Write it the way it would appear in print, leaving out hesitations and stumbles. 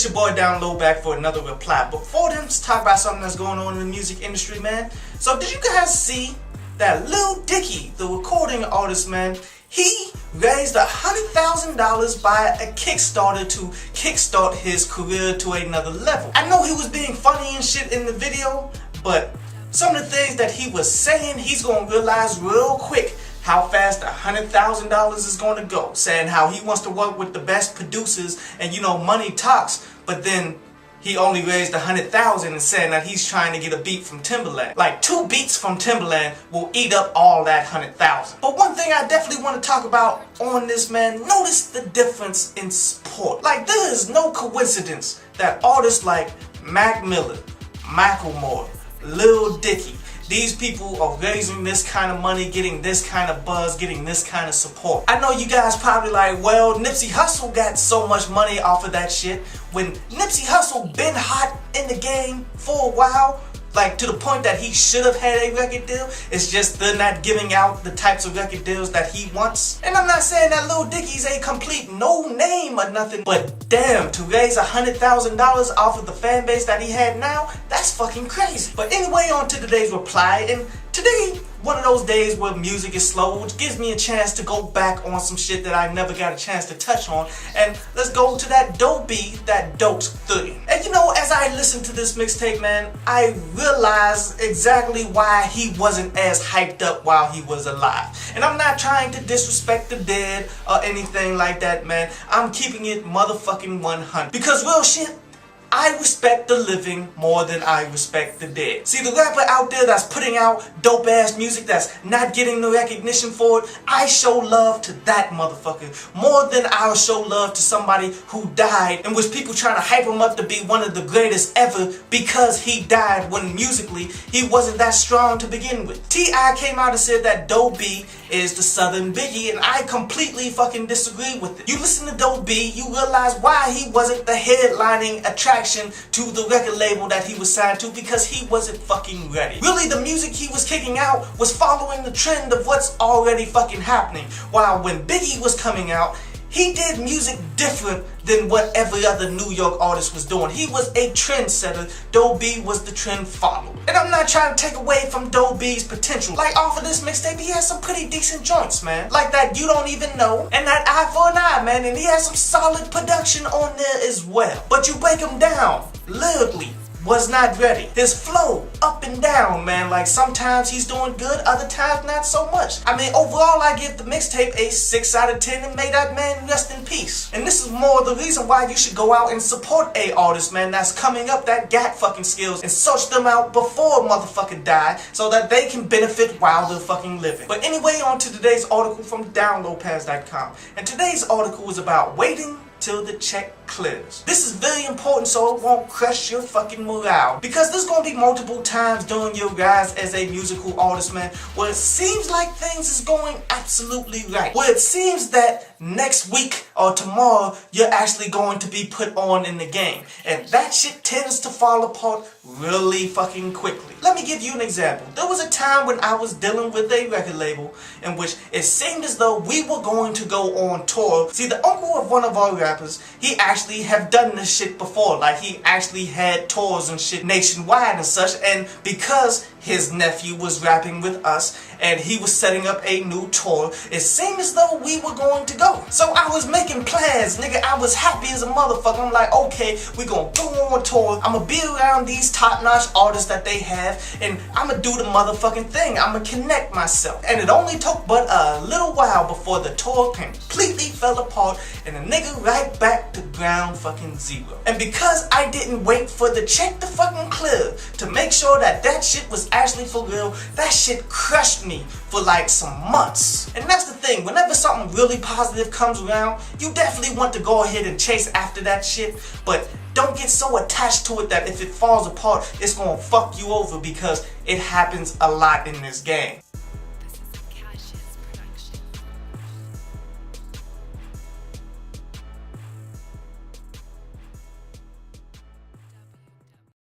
it's your boy Down Low back for another reply. Before then, let's talk about something that's going on in the music industry, man. So did you guys see that Lil Dicky, the recording artist, man, he raised $100,000 by a Kickstarter to kickstart his career to another level. I know he was being funny and shit in the video, but some of the things that he was saying, he's gonna realize real quick how fast $100,000 is going to go, saying how he wants to work with the best producers and money talks, but then he only raised $100,000 and saying that he's trying to get a beat from Timbaland. Like 2 beats from Timbaland will eat up all that $100,000. But one thing I definitely want to talk about on this, man, notice the difference in support. Like, there is no coincidence that artists like Mac Miller, Macklemore, Lil Dicky, these people are raising this kind of money, getting this kind of buzz, getting this kind of support. I know you guys probably like, well, Nipsey Hussle got so much money off of that shit. When Nipsey Hussle been hot in the game for a while, like to the point that he should have had a record deal, it's just they're not giving out the types of record deals that he wants. And I'm not saying that Lil Dicky's a complete no name or nothing, but damn, to raise $100,000 off of the fan base that he had now, that's fucking crazy. But anyway, on to today's reply, and today, one of those days where music is slow, which gives me a chance to go back on some shit that I never got a chance to touch on. And let's go to that Doe B .A.T. And as I listened to this mixtape, man, I realized exactly why he wasn't as hyped up while he was alive. And I'm not trying to disrespect the dead or anything like that, man. I'm keeping it motherfucking 100. Because real shit, I respect the living more than I respect the dead. See, the rapper out there that's putting out dope ass music that's not getting the recognition for it, I show love to that motherfucker more than I'll show love to somebody who died and was people trying to hype him up to be one of the greatest ever because he died when musically he wasn't that strong to begin with. T.I. came out and said that Doe B is the Southern Biggie, and I completely fucking disagree with it. You listen to Doe B, you realize why he wasn't the headlining attraction to the record label that he was signed to, because he wasn't fucking ready. Really, the music he was kicking out was following the trend of what's already fucking happening. While when Biggie was coming out, he did music different than what every other New York artist was doing. He was a trendsetter. Doe B was the trend follower. And I'm not trying to take away from Doe B's potential. Like, off of this mixtape, he has some pretty decent joints, man. Like that You Don't Even Know and that Eye for an Eye, man. And he has some solid production on there as well. But you break him down lyrically, was not ready. His flow, up and down, man. Like, sometimes he's doing good, other times not so much. I mean, overall, I give the mixtape a 6 out of 10 and may that man rest in peace. And this is more the reason why you should go out and support a artist, man, that's coming up, that got fucking skills, and search them out before motherfucker die so that they can benefit while they're fucking living. But anyway, on to today's article from downloadpass.com. And today's article is about waiting till the check clears. This is very important so it won't crush your fucking morale, because there's gonna be multiple times during your rise as a musical artist, man, where it seems like things is going absolutely right, where it seems that next week or tomorrow you're actually going to be put on in the game, and that shit tends to fall apart really fucking quickly. Let me give you an example. There was a time when I was dealing with a record label in which it seemed as though we were going to go on tour. See, the uncle of one of our rappers, he actually have done this shit before. Like, he actually had tours and shit nationwide and such, and because his nephew was rapping with us and he was setting up a new tour, it seemed as though we were going to go. So I was making plans, nigga. I was happy as a motherfucker. I'm like, okay, we gonna go on tour. I'm gonna be around these top-notch artists that they have, and I'm gonna do the motherfucking thing. I'm gonna connect myself. And it only took but a little while before the tour completely fell apart and the nigga right back to ground fucking zero. And because I didn't wait for the check to fucking clear to make sure that that shit was actually for real, that shit crushed me for like some months. And that's the thing, whenever something really positive comes around, you definitely want to go ahead and chase after that shit, but don't get so attached to it that if it falls apart, it's gonna fuck you over, because it happens a lot in this game.